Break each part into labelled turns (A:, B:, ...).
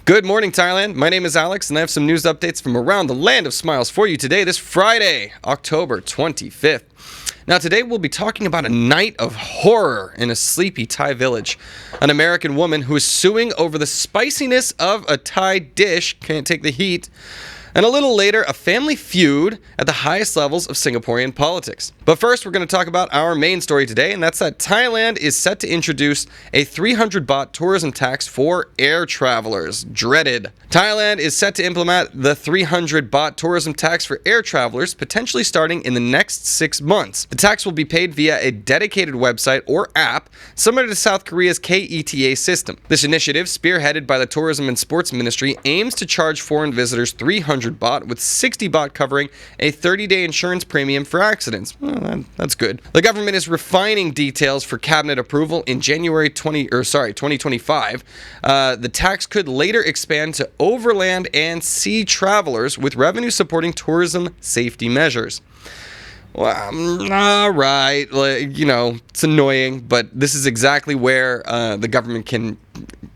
A: Good morning, Thailand. My name is Alex, and I have some news updates from around the land of smiles for you today, this Friday, October 25th. Now, today we'll be talking about a night of horror in a sleepy Thai village. An American woman who is suing over the spiciness of a Thai dish, can't take the heat. And a little later, a family feud at the highest levels of Singaporean politics. But first, we're going to talk about our main story today, and that's that Thailand is set to introduce a 300 baht tourism tax for air travelers. Dreaded. Thailand is set to implement the 300 baht tourism tax for air travelers, potentially starting in the next 6 months. The tax will be paid via a dedicated website or app, similar to South Korea's KETA system. This initiative, spearheaded by the Tourism and Sports Ministry, aims to charge foreign visitors 300 baht, with 60 baht covering a 30-day insurance premium for accidents. Well, that's good. The government is refining details for cabinet approval in January 2025. The tax could later expand to overland and sea travelers, with revenue supporting tourism safety measures. Well, all right, it's annoying, but this is exactly where the government can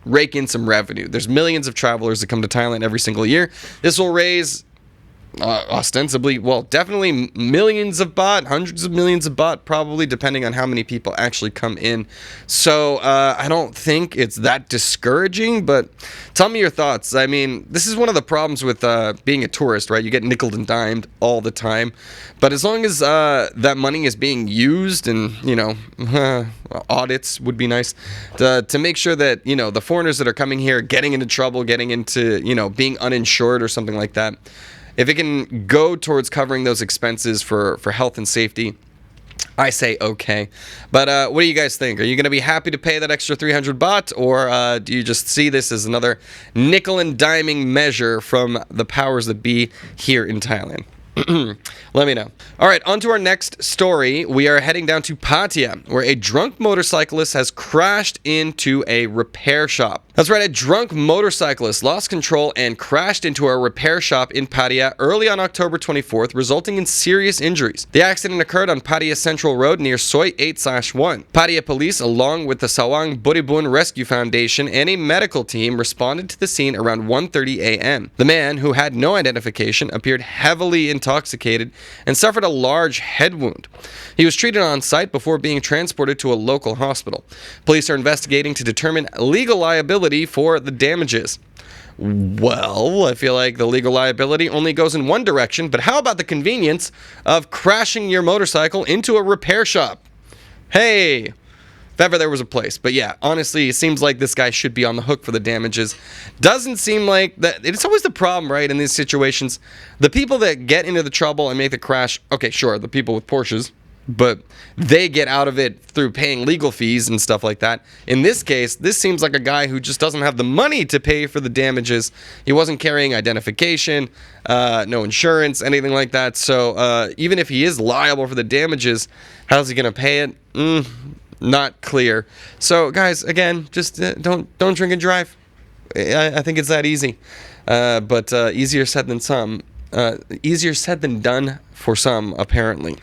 A: rake in some revenue. There's millions of travelers that come to Thailand every single year. This will raise ostensibly, definitely millions of baht, hundreds of millions of baht, probably, depending on how many people actually come in. So I don't think it's that discouraging, but tell me your thoughts. I mean, this is one of the problems with being a tourist, right? You get nickeled and dimed all the time. But as long as that money is being used, and, audits would be nice to make sure that, the foreigners that are coming here, getting into trouble, getting into, being uninsured or something like that, if it can go towards covering those expenses for health and safety, I say okay. But what do you guys think? Are you going to be happy to pay that extra 300 baht, or do you just see this as another nickel and diming measure from the powers that be here in Thailand? Let me know. All right, on to our next story. We are heading down to Pattaya, where a drunk motorcyclist has crashed into a repair shop. That's right, a drunk motorcyclist lost control and crashed into a repair shop in Pattaya early on October 24th, resulting in serious injuries. The accident occurred on Pattaya Central Road near Soi 8/1. Pattaya police, along with the Sawang Buribun Rescue Foundation and a medical team, responded to the scene around 1:30 a.m. The man, who had no identification, appeared heavily intoxicated and suffered a large head wound. He was treated on site before being transported to a local hospital. Police are investigating to determine legal liability for the damages. Well, I feel like the legal liability only goes in one direction, but how about the convenience of crashing your motorcycle into a repair shop? Hey, if ever there was a place. But yeah, honestly, it seems like this guy should be on the hook for the damages. Doesn't seem like that. It's always the problem, right, in these situations. The people that get into the trouble and make the crash, okay, sure, the people with Porsches, but they get out of it through paying legal fees and stuff like that. In this case, this seems like a guy who just doesn't have the money to pay for the damages. He wasn't carrying identification, no insurance, anything like that. So even if he is liable for the damages, how's he going to pay it? Not clear. So guys, again, just don't drink and drive. I think it's that easy. But easier said than some. Easier said than done for some, apparently.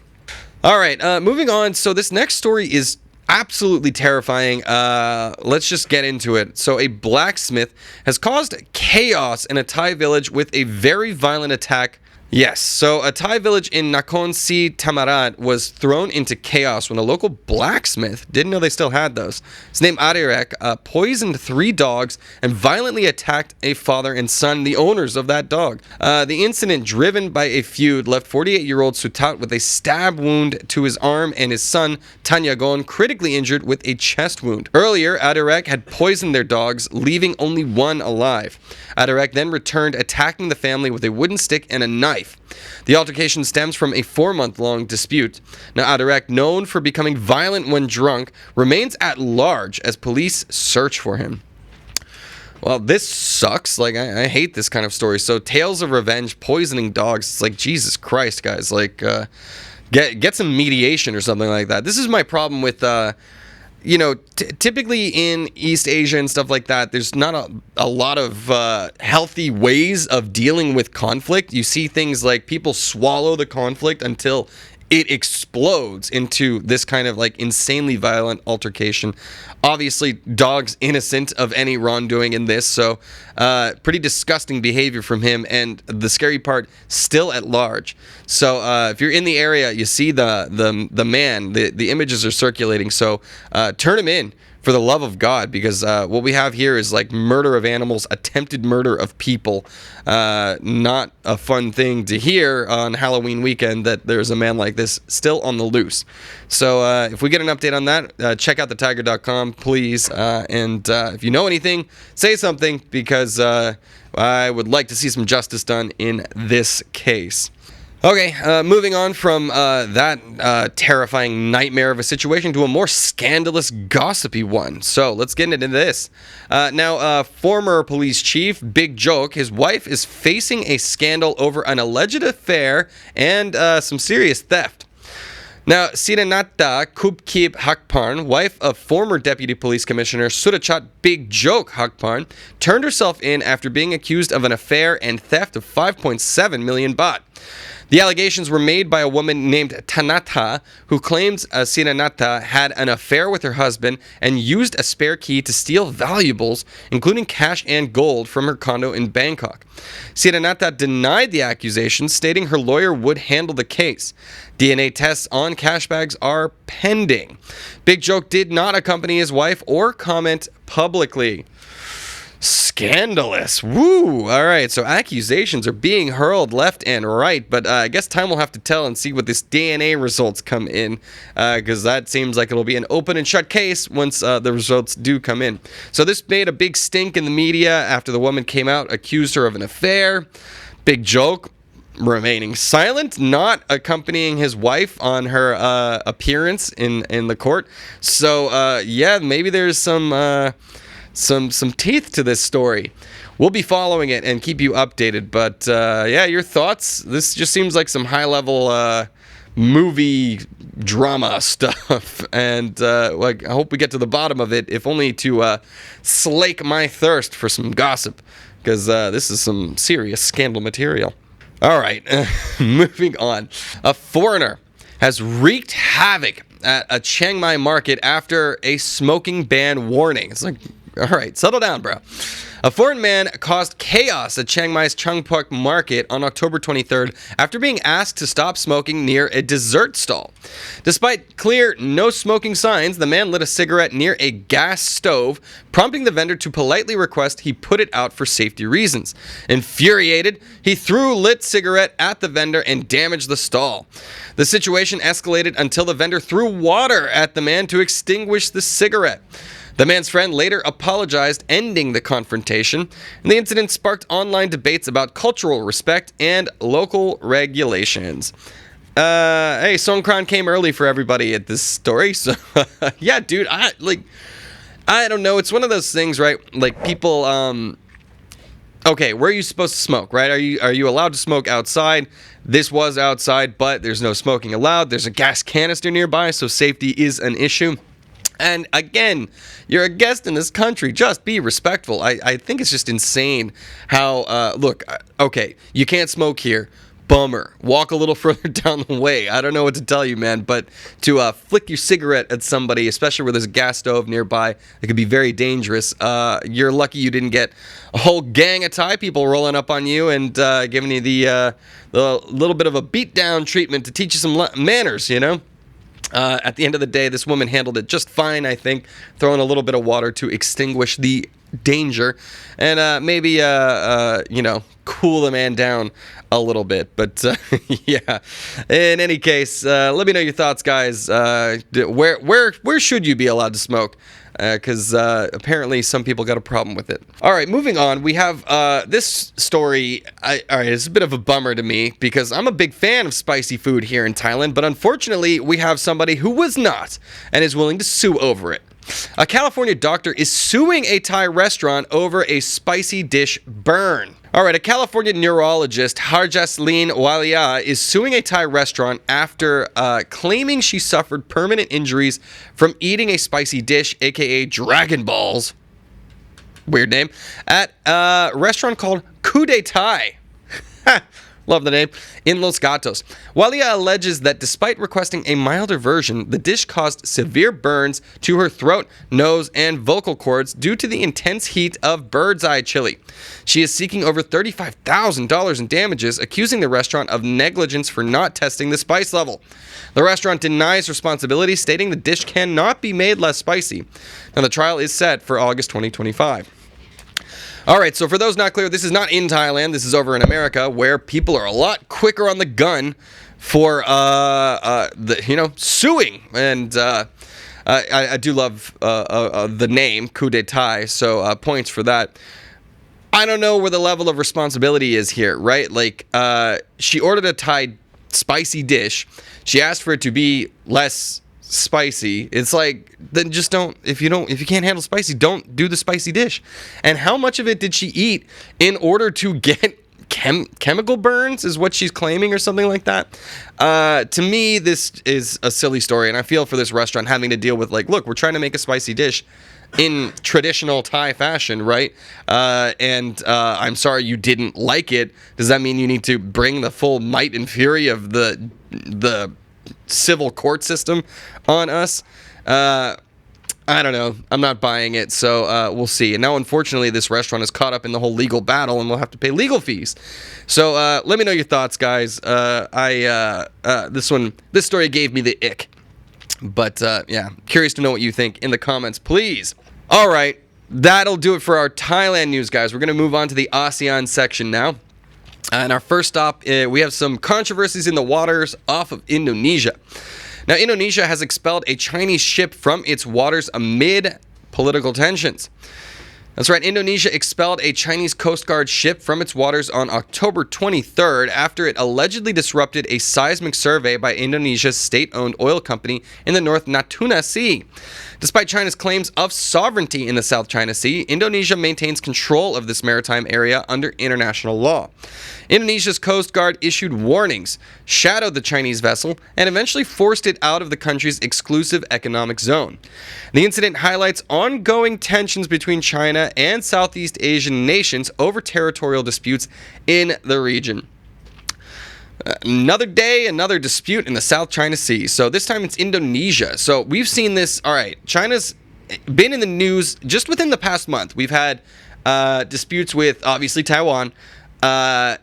A: All right, moving on. So this next story is absolutely terrifying. Let's just get into it. So a blacksmith has caused chaos in a Thai village with a very violent attack. Yes, so a Thai village in Nakhon Si Thammarat was thrown into chaos when a local blacksmith, didn't know they still had those, his name Adirek, poisoned 3 dogs and violently attacked a father and son, the owners of that dog. The incident, driven by a feud, left 48-year-old Sutat with a stab wound to his arm and his son, Tanyagon, critically injured with a chest wound. Earlier, Adirek had poisoned their dogs, leaving only one alive. Adirek then returned, attacking the family with a wooden stick and a knife. The altercation stems from a 4-month-long dispute. Now, Adirek, known for becoming violent when drunk, remains at large as police search for him. Well, this sucks. Like, I hate this kind of story. So, tales of revenge, poisoning dogs. It's like, Jesus Christ, guys. Like, get some mediation or something like that. This is my problem with typically in East Asia and stuff like that, there's not a lot of healthy ways of dealing with conflict. You see things like people swallow the conflict until it explodes into this kind of like insanely violent altercation. Obviously, dog's innocent of any wrongdoing in this, so pretty disgusting behavior from him, and the scary part, still at large. So if you're in the area, you see the man, the images are circulating, so turn him in for the love of God, because what we have here is like murder of animals, attempted murder of people. Not a fun thing to hear on Halloween weekend, that there's a man like this still on the loose. So if we get an update on that, check out thetiger.com, please. And if you know anything, say something, because I would like to see some justice done in this case. Okay, moving on from that terrifying nightmare of a situation to a more scandalous, gossipy one. So let's get into this. Now, former police chief, Big Joke, his wife is facing a scandal over an alleged affair and some serious theft. Now, Siranata Kubkib Hakparn, wife of former Deputy Police Commissioner Surachat Big Joke Hakparn, turned herself in after being accused of an affair and theft of 5.7 million baht. The allegations were made by a woman named Tanata, who claims Siranata had an affair with her husband and used a spare key to steal valuables, including cash and gold, from her condo in Bangkok. Siranata denied the accusations, stating her lawyer would handle the case. DNA tests on cash bags are pending. Big Joke did not accompany his wife or comment publicly. Scandalous. Woo! All right, so accusations are being hurled left and right, but I guess time will have to tell and see what this DNA results come in, because that seems like it'll be an open and shut case once the results do come in. So this made a big stink in the media after the woman came out, accused her of an affair. Big Joke remaining silent, not accompanying his wife on her appearance in the court. So yeah, maybe there's some teeth to this story. We'll be following it and keep you updated. But yeah, your thoughts? This just seems like some high-level movie drama stuff, and like I hope we get to the bottom of it, if only to slake my thirst for some gossip, because this is some serious scandal material. All right, moving on. A foreigner has wreaked havoc at a Chiang Mai market after a smoking ban warning. It's like, all right, settle down, bro. A foreign man caused chaos at Chiang Mai's Changpuk market on October 23rd after being asked to stop smoking near a dessert stall. Despite clear no smoking signs, the man lit a cigarette near a gas stove, prompting the vendor to politely request he put it out for safety reasons. Infuriated, he threw a lit cigarette at the vendor and damaged the stall. The situation escalated until the vendor threw water at the man to extinguish the cigarette. The man's friend later apologized, ending the confrontation, and the incident sparked online debates about cultural respect and local regulations. Hey, Songkran came early for everybody at this story, so yeah, dude, I don't know, it's one of those things, right? Like people, okay, where are you supposed to smoke, right? Are you allowed to smoke outside? This was outside, but there's no smoking allowed. There's a gas canister nearby, so safety is an issue. And again, you're a guest in this country. Just be respectful. I think it's just insane how, look, okay, you can't smoke here. Bummer. Walk a little further down the way. I don't know what to tell you, man, but to flick your cigarette at somebody, especially where there's a gas stove nearby, it could be very dangerous. You're lucky you didn't get a whole gang of Thai people rolling up on you and giving you the little bit of a beatdown treatment to teach you some manners, you know? At the end of the day, this woman handled it just fine, I think, throwing a little bit of water to extinguish the danger and maybe, cool the man down a little bit. But, yeah, in any case, let me know your thoughts, guys. Where should you be allowed to smoke? Because apparently some people got a problem with it. All right, moving on. We have this story. All right, it's a bit of a bummer to me because I'm a big fan of spicy food here in Thailand, but unfortunately we have somebody who was not and is willing to sue over it. A California doctor is suing a Thai restaurant over a spicy dish burn. All right, a California neurologist, Harjaslene Walia, is suing a Thai restaurant after claiming she suffered permanent injuries from eating a spicy dish, aka Dragon Balls, weird name, at a restaurant called Kude Thai. Love the name. In Los Gatos. Walia alleges that despite requesting a milder version, the dish caused severe burns to her throat, nose, and vocal cords due to the intense heat of bird's eye chili. She is seeking over $35,000 in damages, accusing the restaurant of negligence for not testing the spice level. The restaurant denies responsibility, stating the dish cannot be made less spicy. Now, the trial is set for August 2025. All right, so for those not clear, this is not in Thailand. This is over in America, where people are a lot quicker on the gun for, suing. And I do love the name, coup d'etat, so points for that. I don't know where the level of responsibility is here, right? Like, she ordered a Thai spicy dish. She asked for it to be less spicy. It's like, then just don't, if you can't handle spicy, don't do the spicy dish. And how much of it did she eat in order to get chemical burns is what she's claiming, or something like that. To me, this is a silly story, and I feel for this restaurant having to deal with, like, look, we're trying to make a spicy dish in traditional Thai fashion, right? And I'm sorry you didn't like it. Does that mean you need to bring the full might and fury of the civil court system on us? I don't know. I'm not buying it, so we'll see. And now, unfortunately, this restaurant is caught up in the whole legal battle, and we'll have to pay legal fees. So let me know your thoughts, guys. This story gave me the ick. But yeah, curious to know what you think in the comments, please. All right, that'll do it for our Thailand news, guys. We're going to move on to the ASEAN section now. And our first stop, we have some controversies in the waters off of Indonesia. Now, Indonesia has expelled a Chinese ship from its waters amid political tensions. That's right, Indonesia expelled a Chinese Coast Guard ship from its waters on October 23rd after it allegedly disrupted a seismic survey by Indonesia's state-owned oil company in the North Natuna Sea. Despite China's claims of sovereignty in the South China Sea, Indonesia maintains control of this maritime area under international law. Indonesia's Coast Guard issued warnings, shadowed the Chinese vessel, and eventually forced it out of the country's exclusive economic zone. The incident highlights ongoing tensions between China and Southeast Asian nations over territorial disputes in the region. Another day, another dispute in the South China Sea. So this time it's Indonesia. So we've seen this. All right, China's been in the news just within the past month. We've had disputes with, obviously, Taiwan,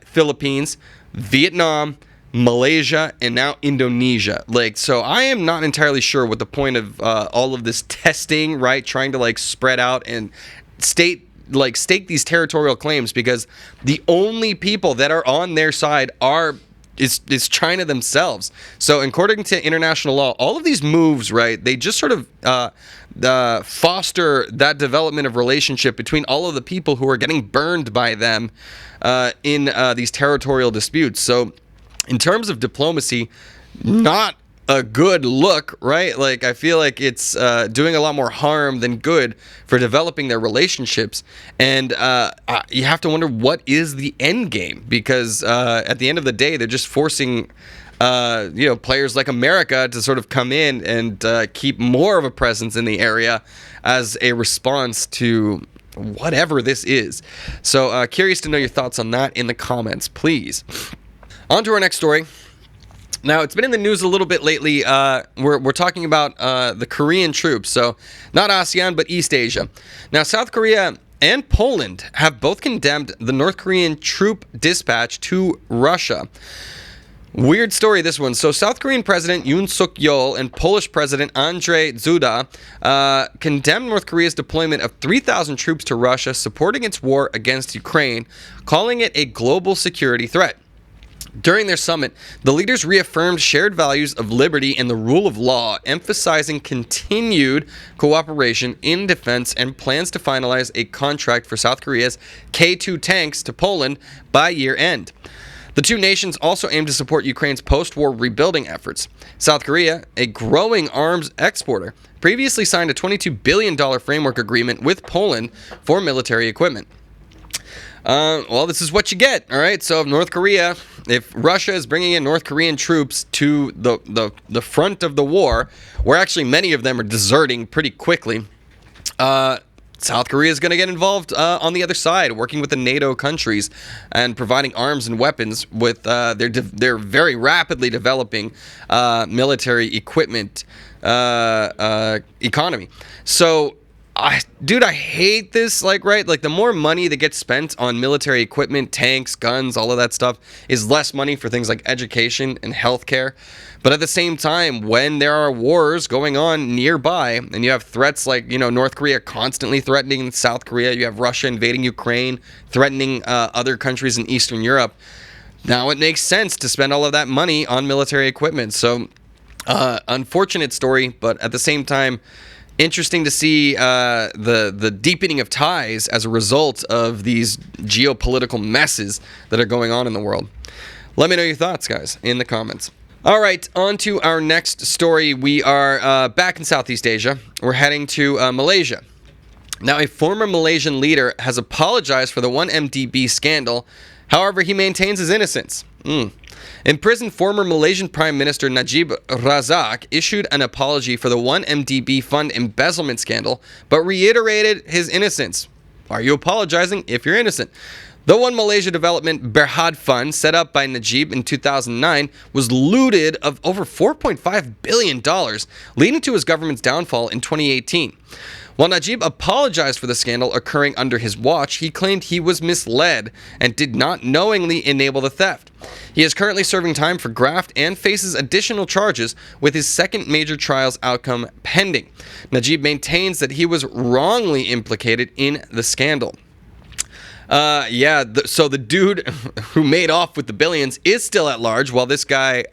A: Philippines, Vietnam, Malaysia, and now Indonesia. Like, so I am not entirely sure what the point of all of this testing, right? Trying to, like, spread out and stake these territorial claims, because the only people that are on their side is China themselves. So according to international law, all of these moves, right, they just sort of foster that development of relationship between all of the people who are getting burned by them in these territorial disputes. So in terms of diplomacy, not a good look, right? Like, I feel like it's doing a lot more harm than good for developing their relationships. And you have to wonder, what is the end game? Because at the end of the day, they're just forcing players like America to sort of come in and keep more of a presence in the area as a response to whatever this is. So curious to know your thoughts on that in the comments, please. On to our next story. Now, it's been in the news a little bit lately. We're talking about the Korean troops, so not ASEAN, but East Asia. Now, South Korea and Poland have both condemned the North Korean troop dispatch to Russia. Weird story, this one. So, South Korean President Yoon Suk-yeol and Polish President Andrzej Duda condemned North Korea's deployment of 3,000 troops to Russia, supporting its war against Ukraine, calling it a global security threat. During their summit, the leaders reaffirmed shared values of liberty and the rule of law, emphasizing continued cooperation in defense and plans to finalize a contract for South Korea's K-2 tanks to Poland by year end. The two nations also aim to support Ukraine's post-war rebuilding efforts. South Korea, a growing arms exporter, previously signed a $22 billion framework agreement with Poland for military equipment. Well, this is what you get, all right? So if Russia is bringing in North Korean troops to the front of the war, where actually many of them are deserting pretty quickly, South Korea is going to get involved on the other side, working with the NATO countries and providing arms and weapons with their very rapidly developing military equipment economy. So, dude, I hate this. Like the more money that gets spent on military equipment, tanks, guns, all of that stuff, is less money for things like education and healthcare. But at the same time, when there are wars going on nearby, and you have threats like, North Korea constantly threatening South Korea, you have Russia invading Ukraine, threatening other countries in Eastern Europe, now it makes sense to spend all of that money on military equipment. So, unfortunate story, but at the same time, interesting to see the deepening of ties as a result of these geopolitical messes that are going on in the world. Let me know your thoughts, guys, in the comments. All right, on to our next story. We are back in Southeast Asia. We're heading to Malaysia. Now, a former Malaysian leader has apologized for the 1MDB scandal. However, he maintains his innocence. In prison, former Malaysian Prime Minister Najib Razak issued an apology for the 1MDB fund embezzlement scandal, but reiterated his innocence. Are you apologizing if you're innocent? The One Malaysia Development Berhad Fund, set up by Najib in 2009, was looted of over $4.5 billion, leading to his government's downfall in 2018. While Najib apologized for the scandal occurring under his watch, he claimed he was misled and did not knowingly enable the theft. He is currently serving time for graft and faces additional charges, with his second major trial's outcome pending. Najib maintains that he was wrongly implicated in the scandal. So the dude who made off with the billions is still at large, while this guy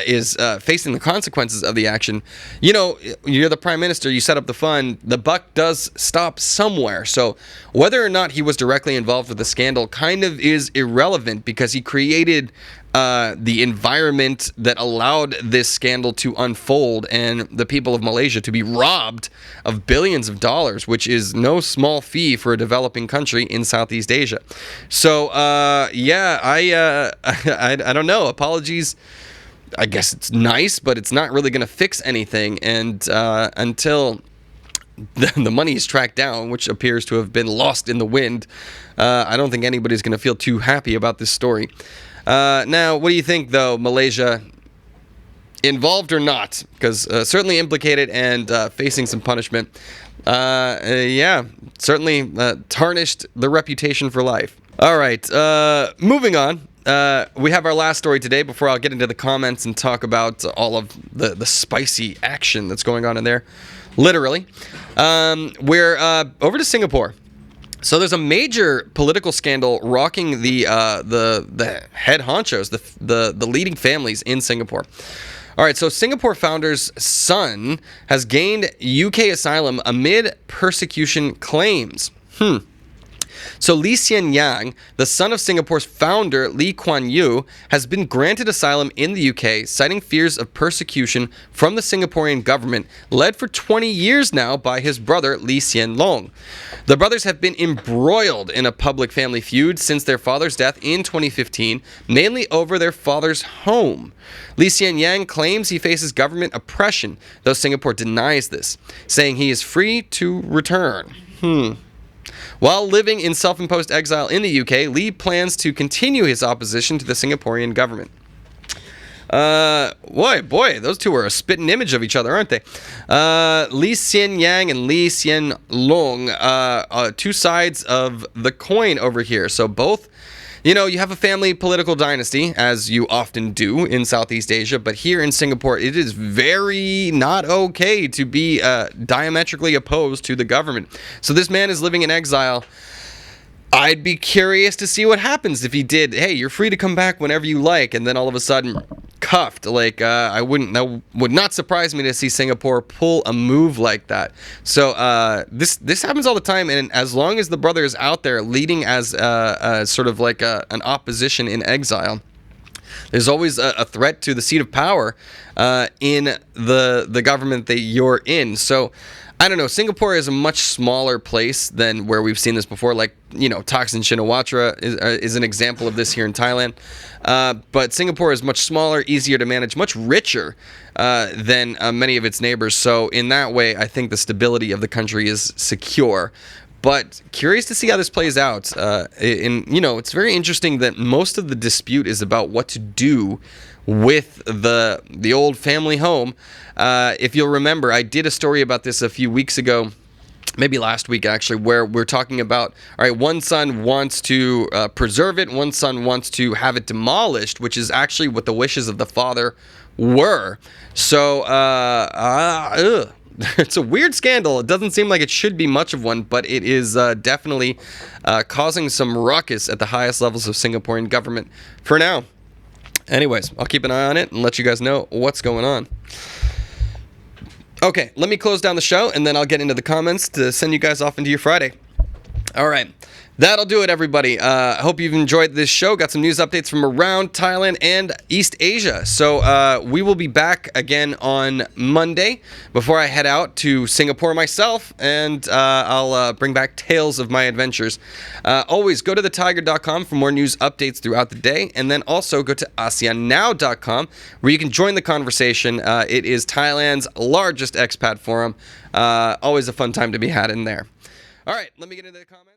A: is facing the consequences of the action. You're the prime minister, you set up the fund, the buck does stop somewhere. So whether or not he was directly involved with the scandal kind of is irrelevant, because he created the environment that allowed this scandal to unfold and the people of Malaysia to be robbed of billions of dollars, which is no small fee for a developing country in Southeast Asia. So, I don't know. Apologies. I guess it's nice, but it's not really going to fix anything. And until the money is tracked down, which appears to have been lost in the wind, I don't think anybody's going to feel too happy about this story. Now, what do you think, though, Malaysia? Involved or not? Because certainly implicated and facing some punishment. Certainly tarnished the reputation for life. All right, moving on. We have our last story today before I'll get into the comments and talk about all of the spicy action that's going on in there. Literally. We're over to Singapore. So there's a major political scandal rocking the head honchos, the leading families in Singapore. All right, so Singapore founder's son has gained UK asylum amid persecution claims. So Lee Hsien Yang, the son of Singapore's founder Lee Kuan Yew, has been granted asylum in the UK, citing fears of persecution from the Singaporean government, led for 20 years now by his brother Lee Hsien Loong. The brothers have been embroiled in a public family feud since their father's death in 2015, mainly over their father's home. Lee Hsien Yang claims he faces government oppression, though Singapore denies this, saying he is free to return. While living in self-imposed exile in the UK, Lee plans to continue his opposition to the Singaporean government. Boy, those two are a spitting image of each other, aren't they? Lee Hsien Yang and Lee Hsien Loong, two sides of the coin over here. So both, you have a family political dynasty, as you often do in Southeast Asia, but here in Singapore, it is very not okay to be diametrically opposed to the government. So this man is living in exile. I'd be curious to see what happens if he did. Hey, you're free to come back whenever you like, and then all of a sudden cuffed. That would not surprise me to see Singapore pull a move like that. So this happens all the time, and as long as the brother is out there leading as sort of like an opposition in exile, there's always a threat to the seat of power in the government that you're in. So I don't know. Singapore is a much smaller place than where we've seen this before. Like, Thaksin Shinawatra is an example of this here in Thailand. But Singapore is much smaller, easier to manage, much richer than many of its neighbors. So in that way, I think the stability of the country is secure. But curious to see how this plays out. It's very interesting that most of the dispute is about what to do with the old family home. If you'll remember, I did a story about this a few weeks ago, maybe last week actually, where we're talking about, all right, one son wants to preserve it, one son wants to have it demolished, which is actually what the wishes of the father were. So, it's a weird scandal. It doesn't seem like it should be much of one, but it is definitely causing some ruckus at the highest levels of Singaporean government for now. Anyways, I'll keep an eye on it and let you guys know what's going on. Okay, let me close down the show, and then I'll get into the comments to send you guys off into your Friday. All right. That'll do it, everybody. I hope you've enjoyed this show. Got some news updates from around Thailand and East Asia. So we will be back again on Monday before I head out to Singapore myself, and I'll bring back tales of my adventures. Always go to thetiger.com for more news updates throughout the day, and then also go to ASEANnow.com where you can join the conversation. It is Thailand's largest expat forum. Always a fun time to be had in there. All right, let me get into the comments.